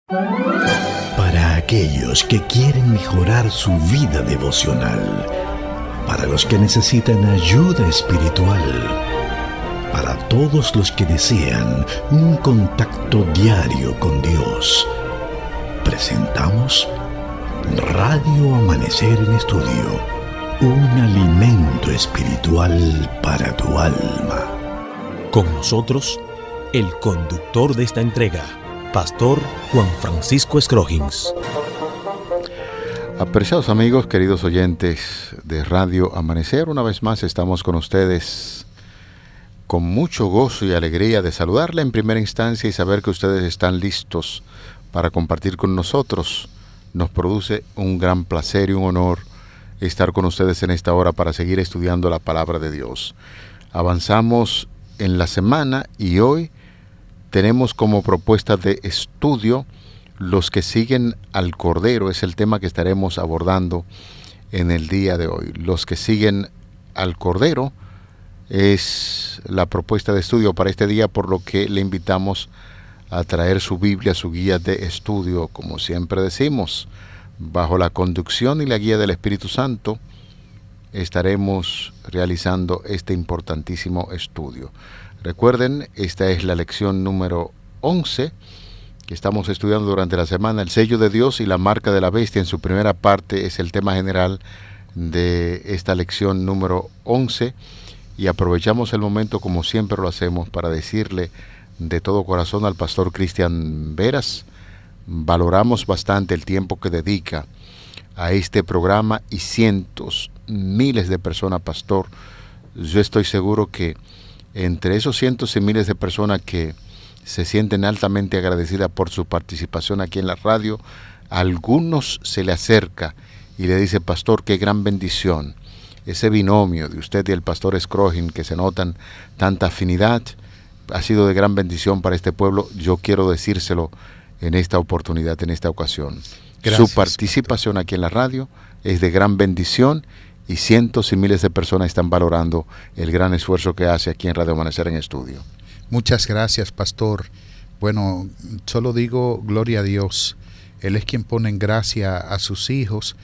Para aquellos que quieren mejorar su vida devocional, para los que necesitan ayuda espiritual, para todos los que desean un contacto diario con Dios, presentamos Radio Amanecer en Estudio, un alimento espiritual para tu alma. Con nosotros, el conductor de esta entrega, Pastor Juan Francisco Scroggins. Apreciados amigos, queridos oyentes de Radio Amanecer, una vez más estamos con ustedes con mucho gozo y alegría de saludarle en primera instancia y saber que ustedes están listos para compartir con nosotros. Nos produce un gran placer y un honor estar con ustedes en esta hora para seguir estudiando la palabra de Dios. Avanzamos en la semana y hoy tenemos como propuesta de estudio los que siguen al Cordero. Es el tema que estaremos abordando en el día de hoy. Los que siguen al Cordero es la propuesta de estudio para este día, por lo que le invitamos a traer su Biblia, su guía de estudio, como siempre decimos, bajo la conducción y la guía del Espíritu Santo. Estaremos realizando este importantísimo estudio. Recuerden, esta es la lección número 11 que estamos estudiando durante la semana. El sello de Dios y la marca de la bestia, en su primera parte, es el tema general de esta lección número 11. Y aprovechamos el momento, como siempre lo hacemos, para decirle de todo corazón al pastor Cristian Veras, valoramos bastante el tiempo que dedica a este programa y cientos, miles de personas, pastor. Yo estoy seguro que entre esos cientos y miles de personas que se sienten altamente agradecidas por su participación aquí en la radio, a algunos se le acerca y le dice: pastor, qué gran bendición. Ese binomio de usted y el pastor Scroggins, que se notan tanta afinidad, ha sido de gran bendición para este pueblo. Yo quiero decírselo en esta oportunidad, en esta ocasión. Gracias, su participación pastor, aquí en la radio es de gran bendición. Y cientos y miles de personas están valorando el gran esfuerzo que hace aquí en Radio Amanecer en Estudio. Muchas gracias, pastor. Bueno, solo digo gloria a Dios. Él es quien pone en gracia a sus hijos.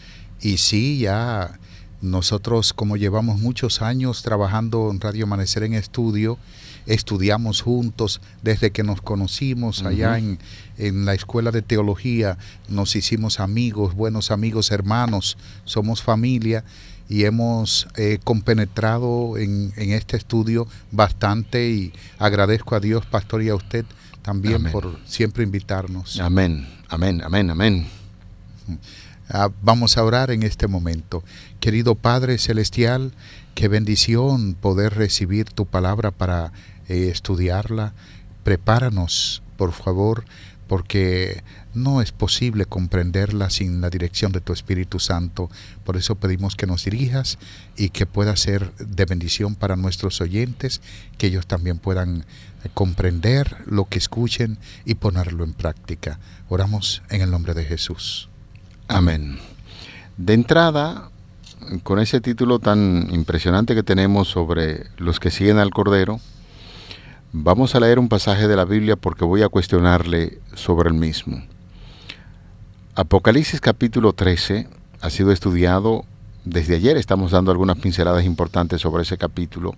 Y sí, ya nosotros, como llevamos muchos años trabajando en Radio Amanecer en Estudio, estudiamos juntos desde que nos conocimos allá en la escuela de teología. Nos hicimos amigos, buenos amigos, hermanos, somos familia. Y hemos compenetrado en este estudio bastante, y agradezco a Dios, pastor, y a usted también. Amén. Por siempre invitarnos. Amén, amén, amén, amén. Vamos a orar en este momento. Querido Padre Celestial, qué bendición poder recibir tu palabra para estudiarla. Prepáranos, por favor, porque no es posible comprenderla sin la dirección de tu Espíritu Santo. Por eso pedimos que nos dirijas y que pueda ser de bendición para nuestros oyentes, que ellos también puedan comprender lo que escuchen y ponerlo en práctica. Oramos en el nombre de Jesús. Amén. De entrada, con ese título tan impresionante que tenemos sobre los que siguen al Cordero, vamos a leer un pasaje de la Biblia porque voy a cuestionarle sobre el mismo. Apocalipsis capítulo 13 ha sido estudiado desde ayer. Estamos dando algunas pinceladas importantes sobre ese capítulo.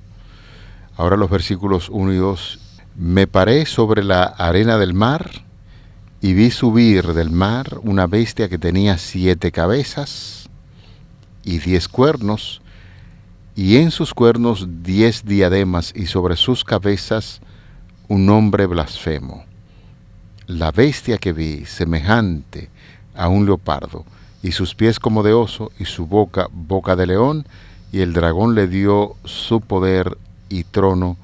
Ahora los versículos 1 y 2. Me paré sobre la arena del mar y vi subir del mar una bestia que tenía 7 cabezas y 10 cuernos, y en sus cuernos 10 diademas, y sobre sus cabezas un nombre blasfemo. La bestia que vi, semejante a un leopardo, y sus pies como de oso, y su boca, boca de león, y el dragón le dio su poder y trono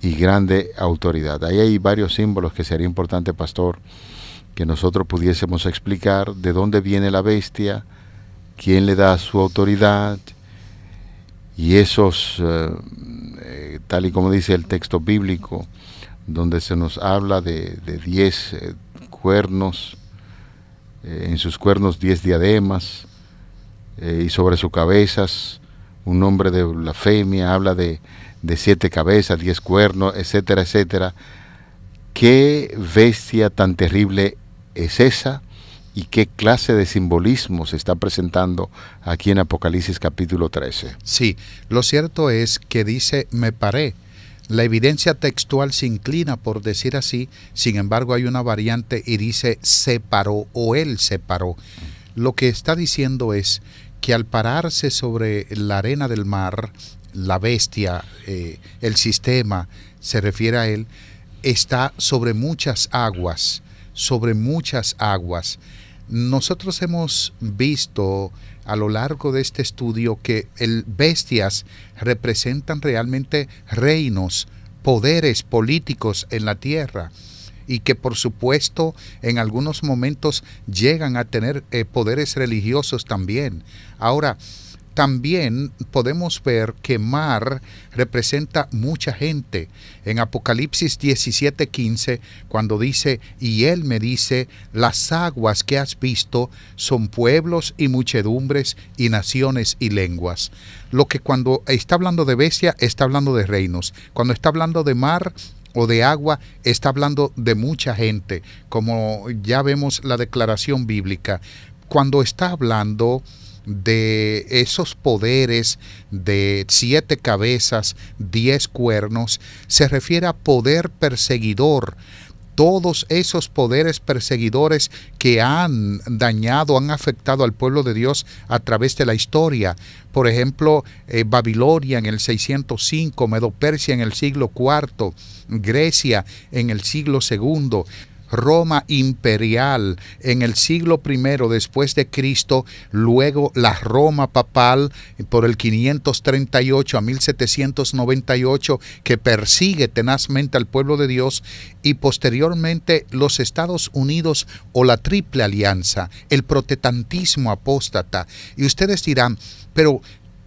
y grande autoridad. Ahí hay varios símbolos que sería importante, pastor, que nosotros pudiésemos explicar de dónde viene la bestia, quién le da su autoridad, y esos, tal y como dice el texto bíblico, donde se nos habla de 10 cuernos, en sus cuernos 10 diademas, y sobre sus cabezas un nombre de blasfemia, habla de 7 cabezas, 10 cuernos, etcétera, etcétera. Qué bestia tan terrible es esa y qué clase de simbolismo se está presentando aquí en Apocalipsis capítulo 13. Sí, lo cierto es que dice, me paré. La evidencia textual se inclina por decir así, sin embargo hay una variante y dice se paró o él se paró. Lo que está diciendo es que al pararse sobre la arena del mar, la bestia, el sistema, se refiere a él, está sobre muchas aguas, sobre muchas aguas. Nosotros hemos visto a lo largo de este estudio que bestias representan realmente reinos, poderes políticos en la tierra y que por supuesto en algunos momentos llegan a tener poderes religiosos también. Ahora, también podemos ver que mar representa mucha gente. En Apocalipsis 17:15, cuando dice, y él me dice, las aguas que has visto son pueblos y muchedumbres y naciones y lenguas. Lo que cuando está hablando de bestia, está hablando de reinos. Cuando está hablando de mar o de agua, está hablando de mucha gente, como ya vemos la declaración bíblica. Cuando está hablando de esos poderes de 7 cabezas, 10 cuernos, se refiere a poder perseguidor. Todos esos poderes perseguidores que han dañado, han afectado al pueblo de Dios a través de la historia. Por ejemplo, Babilonia en el 605, Medo-Persia en el siglo IV, Grecia en el siglo II, Roma imperial en el siglo I después de Cristo, luego la Roma papal por el 538 a 1798 que persigue tenazmente al pueblo de Dios, y posteriormente los Estados Unidos o la Triple Alianza, el protestantismo apóstata. Y ustedes dirán, pero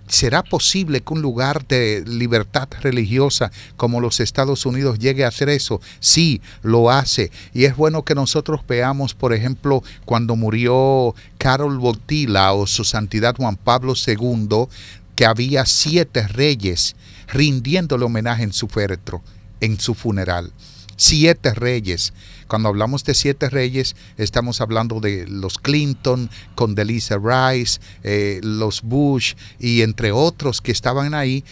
¿será posible que un lugar de libertad religiosa como los Estados Unidos llegue a hacer eso? Sí, lo hace. Y es bueno que nosotros veamos, por ejemplo, cuando murió Karol Wojtyła o su santidad Juan Pablo II, que había 7 reyes rindiéndole homenaje en su féretro, en su funeral. 7 reyes. Cuando hablamos de 7 reyes, estamos hablando de los Clinton, Condoleezza Rice, los Bush y entre otros que estaban ahí,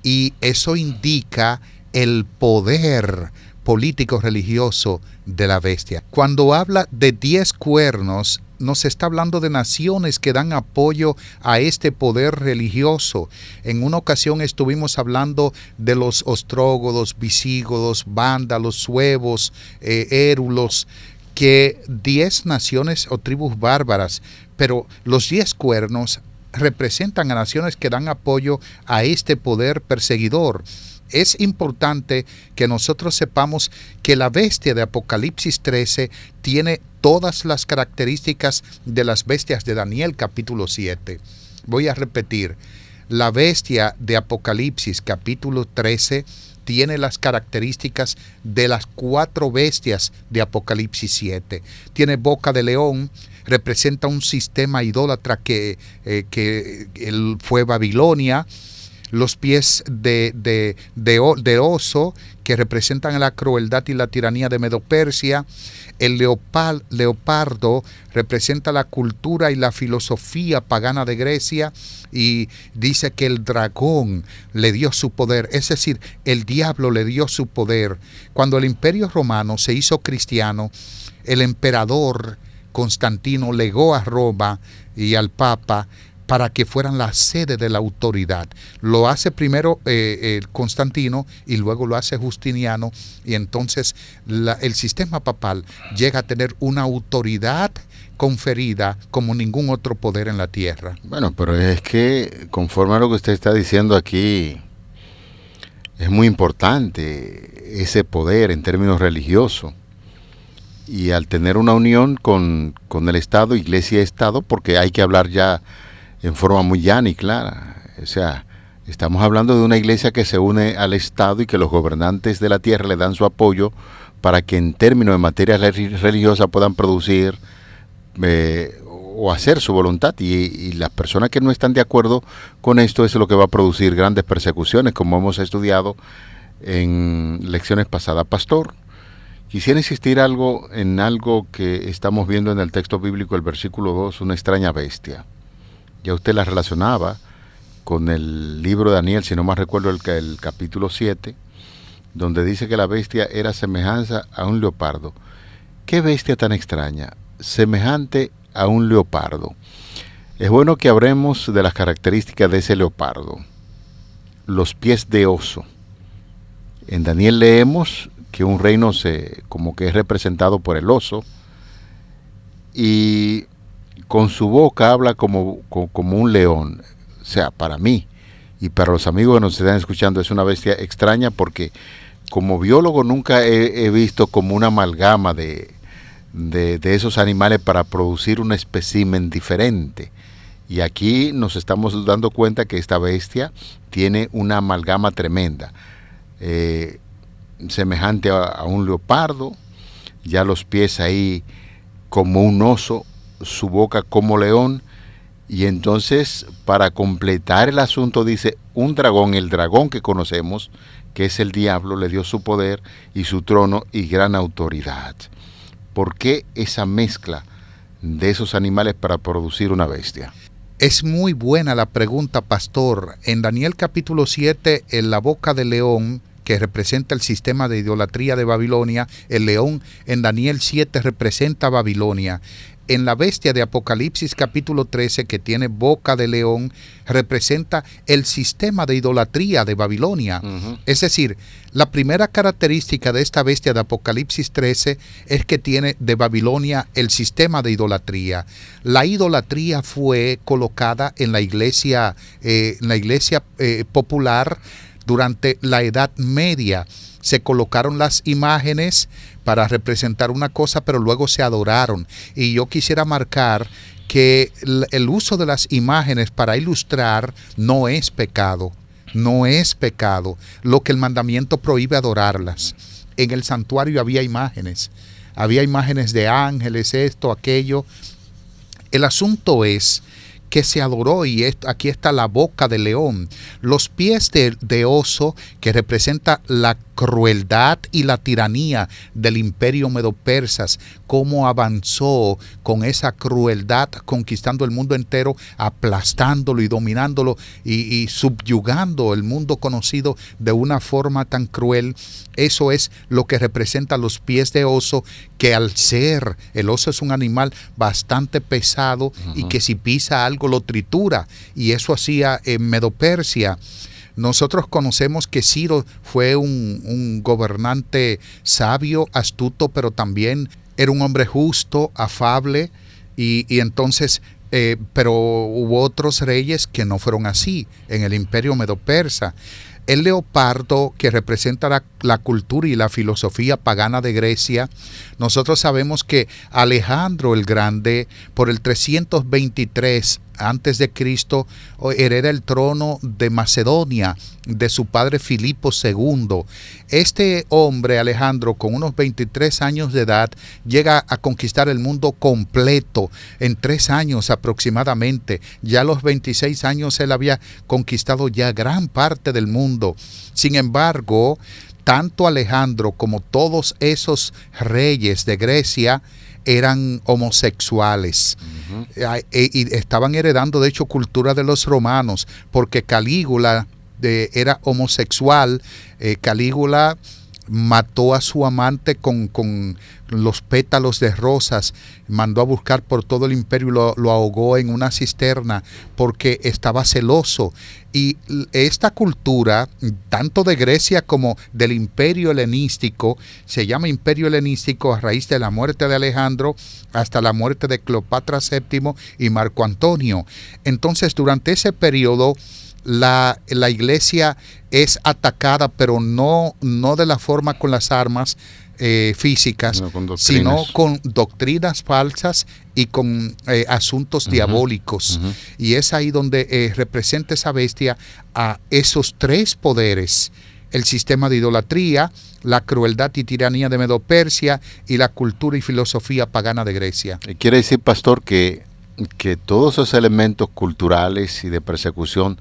y eso indica el poder político religioso de la bestia. Cuando habla de 10 cuernos, nos está hablando de naciones que dan apoyo a este poder religioso. En una ocasión estuvimos hablando de los ostrógodos, visígodos, vándalos, suevos, érulos, que 10 naciones o tribus bárbaras, pero los 10 cuernos representan a naciones que dan apoyo a este poder perseguidor. Es importante que nosotros sepamos que la bestia de Apocalipsis 13 tiene todas las características de las bestias de Daniel capítulo 7. Voy a repetir, la bestia de Apocalipsis capítulo 13 tiene las características de las 4 bestias de Apocalipsis 7. Tiene boca de león, representa un sistema idólatra que fue Babilonia. Los pies de oso, que representan la crueldad y la tiranía de Medo-Persia. El leopardo representa la cultura y la filosofía pagana de Grecia, y dice que el dragón le dio su poder, es decir, el diablo le dio su poder. Cuando el Imperio Romano se hizo cristiano, el emperador Constantino legó a Roma y al Papa para que fueran la sede de la autoridad. Lo hace primero Constantino y luego lo hace Justiniano, y entonces el sistema papal llega a tener una autoridad conferida como ningún otro poder en la tierra. Bueno, pero es que conforme a lo que usted está diciendo aquí, es muy importante ese poder en términos religiosos. Y al tener una unión con el Estado, Iglesia y Estado, porque hay que hablar ya en forma muy llana y clara. O sea, estamos hablando de una iglesia que se une al Estado y que los gobernantes de la tierra le dan su apoyo para que en términos de materia religiosa puedan producir o hacer su voluntad. Y las personas que no están de acuerdo con esto es lo que va a producir grandes persecuciones, como hemos estudiado en lecciones pasadas. Pastor, Quisiera insistir en algo que estamos viendo en el texto bíblico, el versículo 2, una extraña bestia. Ya usted la relacionaba con el libro de Daniel, si no más recuerdo el capítulo 7, donde dice que la bestia era semejanza a un leopardo. ¿Qué bestia tan extraña? Semejante a un leopardo. Es bueno que hablemos de las características de ese leopardo. Los pies de oso. En Daniel leemos que un reino como que es representado por el oso, y con su boca habla como un león. O sea, para mí y para los amigos que nos están escuchando, es una bestia extraña, porque como biólogo nunca he visto como una amalgama de esos animales para producir un espécimen diferente. Y aquí nos estamos dando cuenta que esta bestia tiene una amalgama tremenda. Semejante a un leopardo, ya los pies ahí como un oso, su boca como león, y entonces para completar el asunto dice un dragón, el dragón que conocemos, que es el diablo, le dio su poder y su trono y gran autoridad. ¿Por qué esa mezcla de esos animales para producir una bestia? Es muy buena la pregunta, pastor. En Daniel capítulo 7, en la boca del león, que representa el sistema de idolatría de Babilonia, el león en Daniel 7 representa a Babilonia. En la bestia de Apocalipsis capítulo 13, que tiene boca de león, representa el sistema de idolatría de Babilonia. Uh-huh. Es decir, la primera característica de esta bestia de Apocalipsis 13 es que tiene de Babilonia el sistema de idolatría. La idolatría fue colocada en la iglesia popular durante la Edad Media. Se colocaron las imágenes para representar una cosa, pero luego se adoraron. Y yo quisiera marcar que el uso de las imágenes para ilustrar no es pecado. No es pecado. Lo que el mandamiento prohíbe, adorarlas. En el santuario había imágenes. Había imágenes de ángeles, esto, aquello. El asunto es que se adoró, y aquí está la boca de león, los pies de oso, que representa la crueldad y la tiranía del imperio medo-persas, cómo avanzó con esa crueldad, conquistando el mundo entero, aplastándolo y dominándolo y subyugando el mundo conocido de una forma tan cruel. Eso es lo que representa los pies de oso, que al ser, el oso es un animal bastante pesado, uh-huh, y que si pisa algo lo tritura, y eso hacía en Medo-Persia. Nosotros conocemos que Ciro fue un gobernante sabio, astuto, pero también era un hombre justo, afable, y entonces, pero hubo otros reyes que no fueron así en el imperio medo-persa. El leopardo, que representa la cultura y la filosofía pagana de Grecia, nosotros sabemos que Alejandro el Grande, por el 323 antes de Cristo, hereda el trono de Macedonia de su padre Filipo II. Este hombre, Alejandro, con unos 23 años de edad, llega a conquistar el mundo completo en 3 años aproximadamente. Ya a los 26 años él había conquistado ya gran parte del mundo. Sin embargo, tanto Alejandro como todos esos reyes de Grecia eran homosexuales. Uh-huh. Y estaban heredando, de hecho, cultura de los romanos, porque Calígula era homosexual. Calígula mató a su amante con los pétalos de rosas, mandó a buscar por todo el imperio y lo ahogó en una cisterna porque estaba celoso. Y esta cultura, tanto de Grecia como del imperio helenístico, se llama imperio helenístico a raíz de la muerte de Alejandro hasta la muerte de Cleopatra VII y Marco Antonio. Entonces, durante ese periodo, la iglesia es atacada, pero no de la forma con las armas físicas, sino con doctrinas falsas y con asuntos uh-huh, diabólicos. Uh-huh. Y es ahí donde representa esa bestia a esos 3 poderes: el sistema de idolatría, la crueldad y tiranía de Medo-Persia y la cultura y filosofía pagana de Grecia. Quiere decir, pastor, que todos esos elementos culturales y de persecución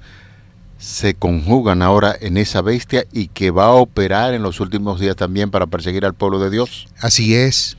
se conjugan ahora en esa bestia y que va a operar en los últimos días también para perseguir al pueblo de Dios. Así es.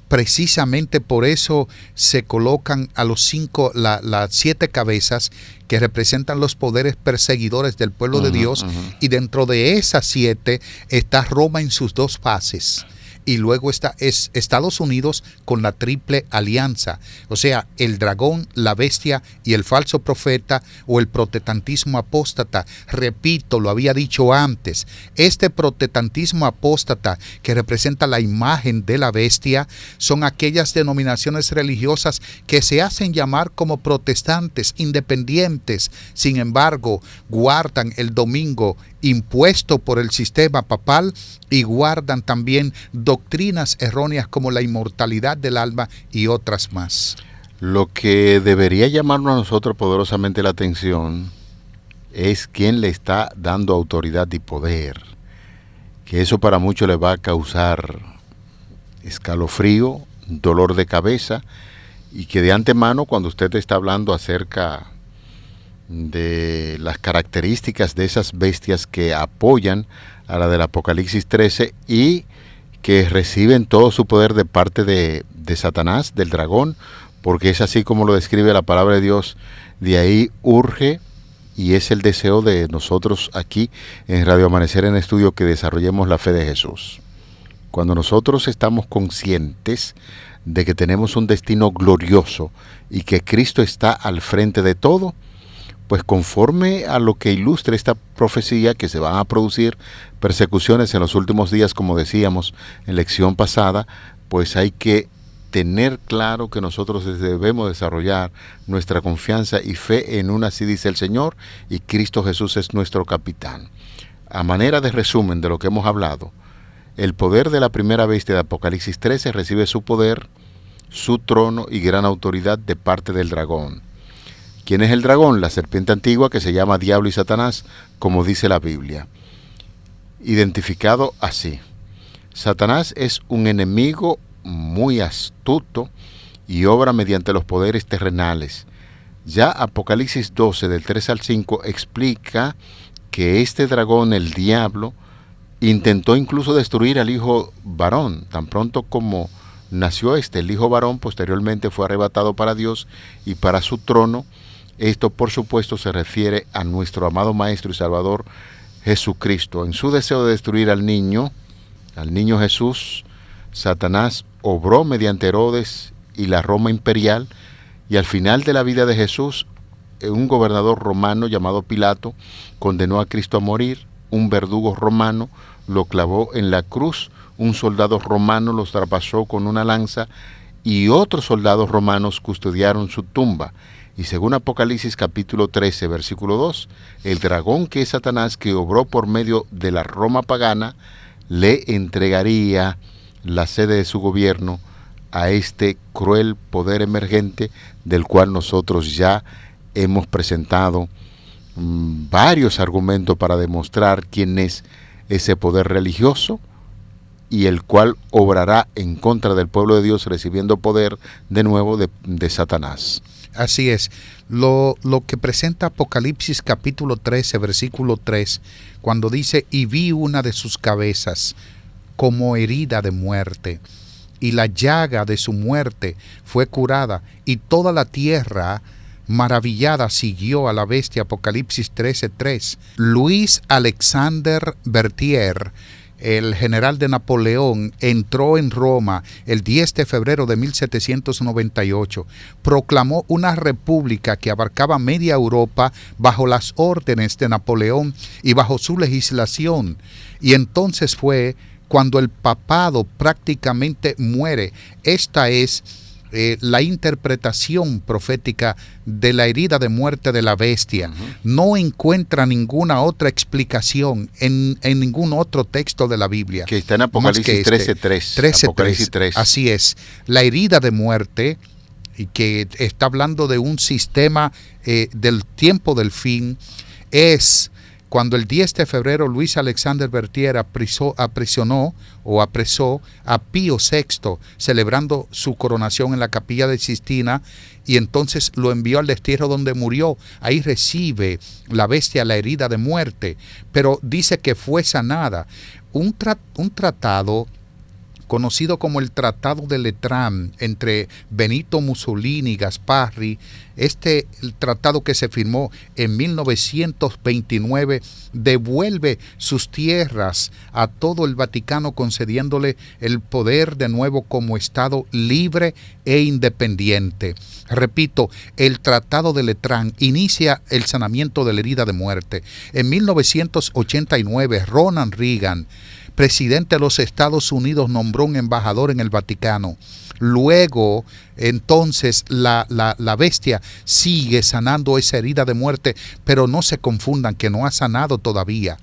Precisamente por eso se colocan a las 7 cabezas que representan los poderes perseguidores del pueblo de Dios, y dentro de esas 7 está Roma en sus 2 fases. Y luego está Estados Unidos con la triple alianza, o sea, el dragón, la bestia y el falso profeta, o el protestantismo apóstata. Repito, lo había dicho antes, este protestantismo apóstata, que representa la imagen de la bestia, son aquellas denominaciones religiosas que se hacen llamar como protestantes independientes, sin embargo, guardan el domingo impuesto por el sistema papal y guardan también doctrinas erróneas como la inmortalidad del alma y otras más. Lo que debería llamarnos a nosotros poderosamente la atención es quién le está dando autoridad y poder, que eso para muchos le va a causar escalofrío, dolor de cabeza, y que de antemano, cuando usted está hablando acerca de las características de esas bestias que apoyan a la del Apocalipsis 13 y que reciben todo su poder de parte de Satanás, del dragón, porque es así como lo describe la palabra de Dios, de ahí urge, y es el deseo de nosotros aquí en Radio Amanecer en Estudio, que desarrollemos la fe de Jesús. Cuando nosotros estamos conscientes de que tenemos un destino glorioso y que Cristo está al frente de todo, pues conforme a lo que ilustra esta profecía, que se van a producir persecuciones en los últimos días, como decíamos en lección pasada, pues hay que tener claro que nosotros debemos desarrollar nuestra confianza y fe en una, así dice el Señor, y Cristo Jesús es nuestro capitán. A manera de resumen de lo que hemos hablado, el poder de la primera bestia de Apocalipsis 13 recibe su poder, su trono y gran autoridad de parte del dragón. ¿Quién es el dragón? La serpiente antigua, que se llama Diablo y Satanás, como dice la Biblia. Identificado así. Satanás es un enemigo muy astuto y obra mediante los poderes terrenales. Ya Apocalipsis 12, del 3 al 5, explica que este dragón, el diablo, intentó incluso destruir al hijo varón. Tan pronto como nació el hijo varón, posteriormente fue arrebatado para Dios y para su trono. Esto, por supuesto, se refiere a nuestro amado Maestro y Salvador Jesucristo. En su deseo de destruir al niño Jesús, Satanás obró mediante Herodes y la Roma imperial, y al final de la vida de Jesús, un gobernador romano llamado Pilato condenó a Cristo a morir. Un verdugo romano lo clavó en la cruz, un soldado romano los traspasó con una lanza, y otros soldados romanos custodiaron su tumba. Y según Apocalipsis capítulo 13, versículo 2, el dragón, que es Satanás, que obró por medio de la Roma pagana, le entregaría la sede de su gobierno a este cruel poder emergente, del cual nosotros ya hemos presentado varios argumentos para demostrar quién es ese poder religioso, y el cual obrará en contra del pueblo de Dios, recibiendo poder de nuevo de Satanás. Así es. Lo que presenta Apocalipsis capítulo 13, versículo 3, cuando dice: y vi una de sus cabezas como herida de muerte, y la llaga de su muerte fue curada, y toda la tierra maravillada siguió a la bestia. Apocalipsis 13:3. Luis Alexander Berthier, el general de Napoleón, entró en Roma el 10 de febrero de 1798. Proclamó una república que abarcaba media Europa bajo las órdenes de Napoleón y bajo su legislación. Y entonces fue cuando el papado prácticamente muere. Esta es la interpretación profética de la herida de muerte de la bestia. No encuentra ninguna otra explicación en ningún otro texto de la Biblia. Que está en Apocalipsis 13:3. Así es. La herida de muerte, y que está hablando de un sistema del tiempo del fin, es cuando el 10 de febrero Luis Alexander Berthier apresó a Pío VI, celebrando su coronación en la capilla de Sistina, y entonces lo envió al destierro donde murió. Ahí recibe la bestia la herida de muerte, pero dice que fue sanada. Un tratado conocido como el Tratado de Letrán entre Benito Mussolini y Gasparri, el tratado que se firmó en 1929 devuelve sus tierras a todo el Vaticano, concediéndole el poder de nuevo como Estado libre e independiente. Repito, el Tratado de Letrán inicia el sanamiento de la herida de muerte. En 1989, Ronald Reagan, presidente de los Estados Unidos, nombró un embajador en el Vaticano. Luego, entonces, la bestia sigue sanando esa herida de muerte, pero no se confundan que no ha sanado todavía.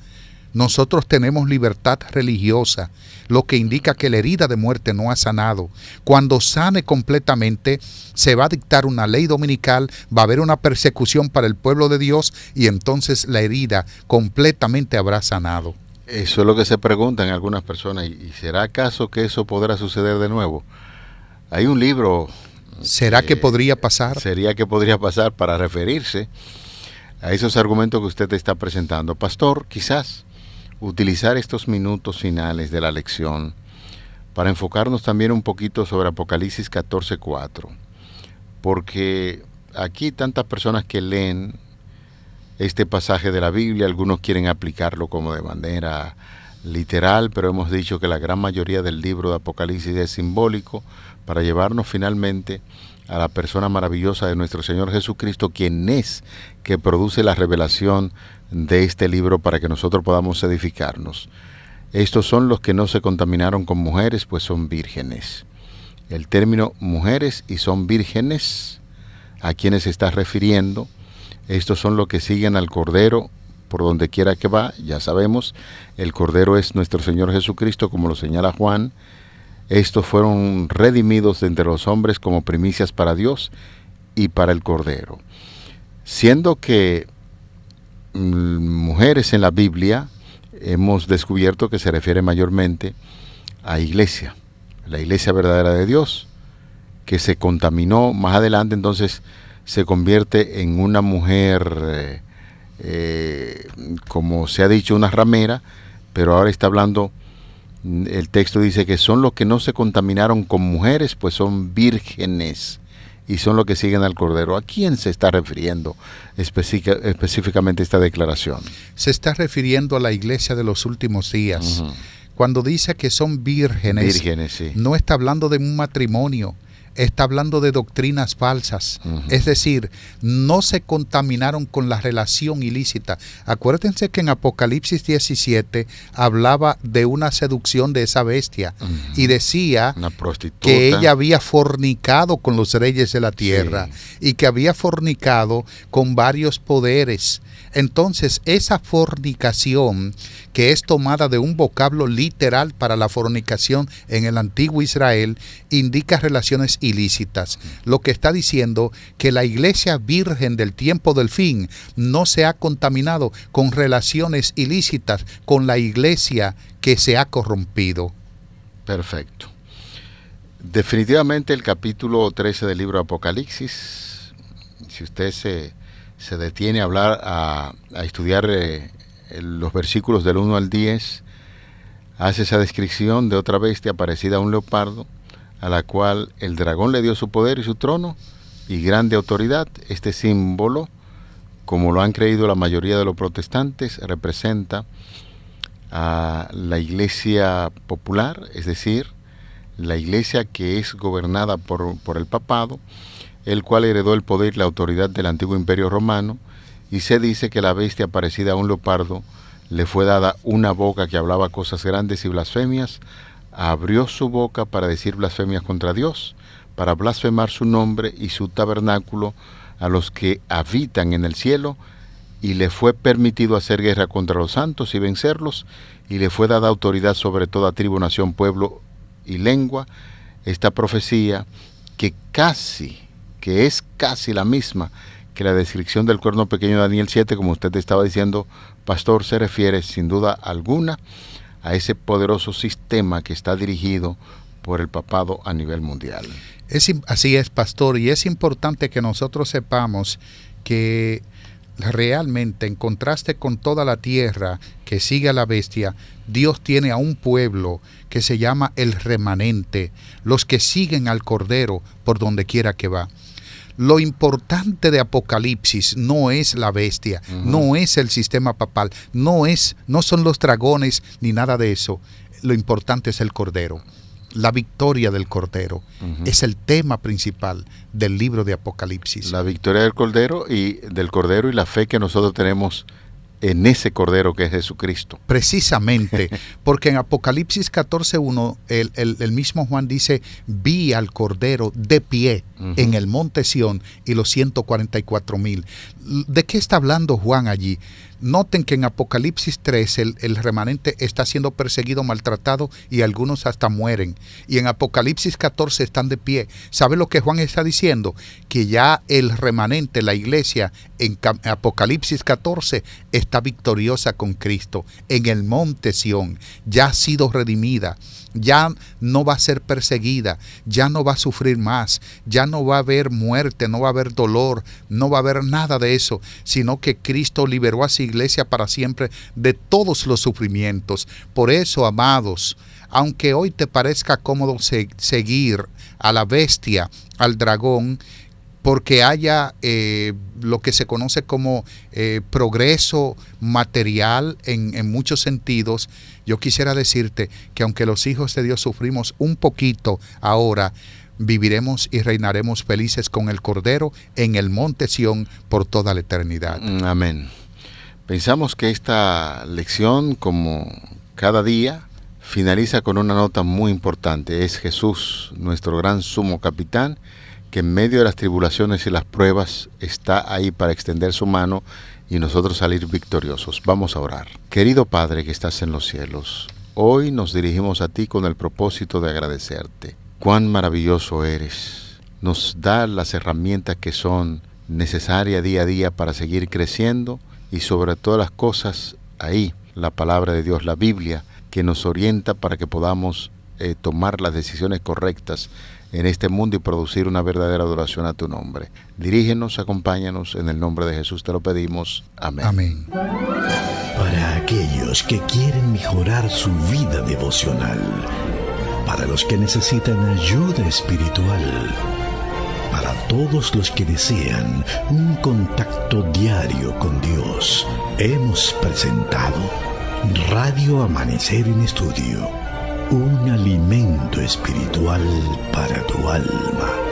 Nosotros tenemos libertad religiosa, lo que indica que la herida de muerte no ha sanado. Cuando sane completamente, se va a dictar una ley dominical, va a haber una persecución para el pueblo de Dios, y entonces la herida completamente habrá sanado. Eso es lo que se preguntan algunas personas. ¿Y será acaso que eso podrá suceder de nuevo? Hay un libro... ¿Será que podría pasar? Sería que podría pasar para referirse a esos argumentos que usted está presentando. Pastor, quizás utilizar estos minutos finales de la lección para enfocarnos también un poquito sobre Apocalipsis 14:4. Porque aquí tantas personas que leen este pasaje de la Biblia, algunos quieren aplicarlo como de manera literal, pero hemos dicho que la gran mayoría del libro de Apocalipsis es simbólico para llevarnos finalmente a la persona maravillosa de nuestro Señor Jesucristo, quien es que produce la revelación de este libro para que nosotros podamos edificarnos. Estos son los que no se contaminaron con mujeres, pues son vírgenes. El término mujeres y son vírgenes, ¿a quiénes se está refiriendo? Estos son los que siguen al Cordero por donde quiera que va. Ya sabemos, el Cordero es nuestro Señor Jesucristo, como lo señala Juan. Estos fueron redimidos de entre los hombres como primicias para Dios y para el Cordero. Siendo que mujeres en la Biblia hemos descubierto que se refiere mayormente a iglesia, la iglesia verdadera de Dios, que se contaminó más adelante, entonces se convierte en una mujer, como se ha dicho, una ramera, pero ahora está hablando, el texto dice que son los que no se contaminaron con mujeres, pues son vírgenes, y son los que siguen al Cordero. ¿A quién se está refiriendo específicamente esta declaración? Se está refiriendo a la iglesia de los últimos días. Uh-huh. Cuando dice que son vírgenes, sí, no está hablando de un matrimonio, está hablando de doctrinas falsas. Uh-huh. Es decir, no se contaminaron con la relación ilícita. Acuérdense que en Apocalipsis 17 hablaba de una seducción de esa bestia. Uh-huh. Y decía que ella había fornicado con los reyes de la tierra, sí, y que había fornicado con varios poderes. Entonces, esa fornicación, que es tomada de un vocablo literal para la fornicación en el antiguo Israel, indica relaciones ilícitas. Lo que está diciendo que la iglesia virgen del tiempo del fin no se ha contaminado con relaciones ilícitas con la iglesia que se ha corrompido. Perfecto. Definitivamente el capítulo 13 del libro de Apocalipsis, si usted se detiene a hablar, a estudiar los versículos del 1 al 10, hace esa descripción de otra bestia parecida a un leopardo, a la cual el dragón le dio su poder y su trono y grande autoridad. Este símbolo, como lo han creído la mayoría de los protestantes, representa a la iglesia popular, es decir, la iglesia que es gobernada por el papado, el cual heredó el poder y la autoridad del antiguo imperio romano, y se dice que la bestia parecida a un leopardo le fue dada una boca que hablaba cosas grandes y blasfemias, abrió su boca para decir blasfemias contra Dios, para blasfemar su nombre y su tabernáculo a los que habitan en el cielo, y le fue permitido hacer guerra contra los santos y vencerlos, y le fue dada autoridad sobre toda tribu, nación, pueblo y lengua. Esta profecía que es casi la misma que la descripción del cuerno pequeño de Daniel 7, como usted estaba diciendo, pastor, se refiere sin duda alguna a ese poderoso sistema que está dirigido por el papado a nivel mundial. Así es, pastor, y es importante que nosotros sepamos que realmente, en contraste con toda la tierra que sigue a la bestia, Dios tiene a un pueblo que se llama el remanente, los que siguen al Cordero por donde quiera que va. Lo importante de Apocalipsis no es la bestia, no es el sistema papal, no son los dragones ni nada de eso. Lo importante es el Cordero. La victoria del Cordero es el tema principal del libro de Apocalipsis. La victoria del Cordero y la fe que nosotros tenemos en ese Cordero que es Jesucristo. Precisamente, porque en Apocalipsis 14:1 el mismo Juan dice: vi al Cordero de pie en el monte Sión y los 144,000. ¿De qué está hablando Juan allí? Noten que en Apocalipsis 3 el remanente está siendo perseguido, maltratado y algunos hasta mueren. Y en Apocalipsis 14 están de pie. ¿Sabe lo que Juan está diciendo? Que ya el remanente, la iglesia, en Apocalipsis 14 está victoriosa con Cristo en el monte Sión. Ya ha sido redimida. Ya no va a ser perseguida, ya no va a sufrir más, ya no va a haber muerte, no va a haber dolor, no va a haber nada de eso, sino que Cristo liberó a su iglesia para siempre de todos los sufrimientos. Por eso, amados, aunque hoy te parezca cómodo seguir a la bestia, al dragón, porque haya lo que se conoce como progreso material en muchos sentidos, yo quisiera decirte que aunque los hijos de Dios sufrimos un poquito ahora, viviremos y reinaremos felices con el Cordero en el monte Sión por toda la eternidad. Amén. Pensamos que esta lección, como cada día, finaliza con una nota muy importante. Es Jesús, nuestro gran sumo capitán, que en medio de las tribulaciones y las pruebas está ahí para extender su mano y nosotros salir victoriosos. Vamos a orar. Querido Padre que estás en los cielos, hoy nos dirigimos a ti con el propósito de agradecerte. Cuán maravilloso eres. Nos da las herramientas que son necesarias día a día para seguir creciendo y sobre todas las cosas ahí la palabra de Dios, la Biblia, que nos orienta para que podamos tomar las decisiones correctas en este mundo y producir una verdadera adoración a tu nombre. Dirígenos, acompáñanos, en el nombre de Jesús te lo pedimos. Amén. Amén. Para aquellos que quieren mejorar su vida devocional, para los que necesitan ayuda espiritual, para todos los que desean un contacto diario con Dios, hemos presentado Radio Amanecer en Estudio, un alimento espiritual para tu alma.